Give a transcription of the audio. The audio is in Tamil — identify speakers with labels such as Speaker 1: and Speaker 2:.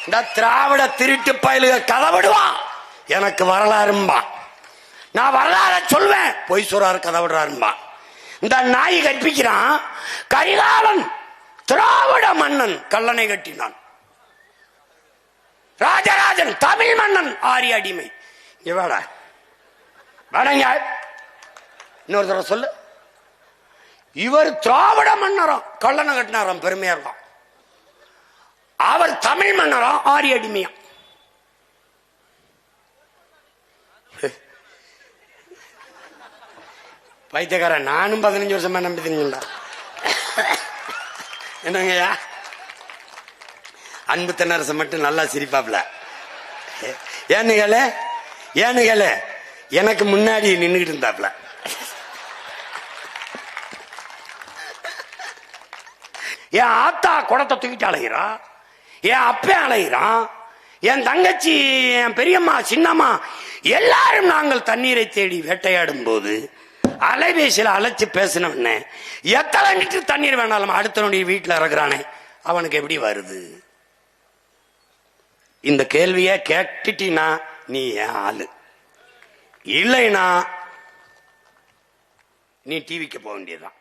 Speaker 1: இந்த திராவிட திருட்டு பயலுக கதை விடுவான். எனக்கு வரலாறும்பா, நான் வரலாற சொல்வேன். பொய் சொல்றாரு, கதை விடுறாரும்பா. இந்த நாய் கற்பிக்கிறான். கரிகாலன் திராவிட மன்னன், கல்லணை கட்டினான். ராஜராஜன் தமிழ் மன்னன், ஆரிய அடிமை. இவட வடங்க இன்னொரு தடவை சொல்லு. இவர் திராவிட மன்னரம், கல்லணை கட்டினாராம், பெருமையா இருக்கும். அவர் தமிழ் மன்னரம், ஆரிய அடிமையா. பைத்தியக்காரன், நானும் 15 வருஷமா நம்பித்தீங்களா? என்னங்கய்யா, அன்பு தென்னரசு மட்டும் நல்லா சிரிப்பாப்ல. ஏனுகள எனக்கு முன்னாடி நின்றுகிட்டு இருந்தாப்ல. என் ஆத்தா குடத்தை தூக்கிட்டு அலைகிறான், என் அப்பே அலைகிறான், என் தங்கச்சி, என் பெரியம்மா, சின்னம்மா எல்லாரும் நாங்கள் தண்ணீரை தேடி வேட்டையாடும் போது அலைபேசியில் அழைச்சு பேசினவன எத்தனை லிட்டர் தண்ணீர் வேணாலும் அடுத்தவனுடைய வீட்டில் இறக்குறானே, அவனுக்கு எப்படி வருது? இந்த கேள்விய கேட்டுட்டீனா நீ ஏன் ஆளு, இல்லைனா நீ டிவிக்கு போக வேண்டியதுதான்.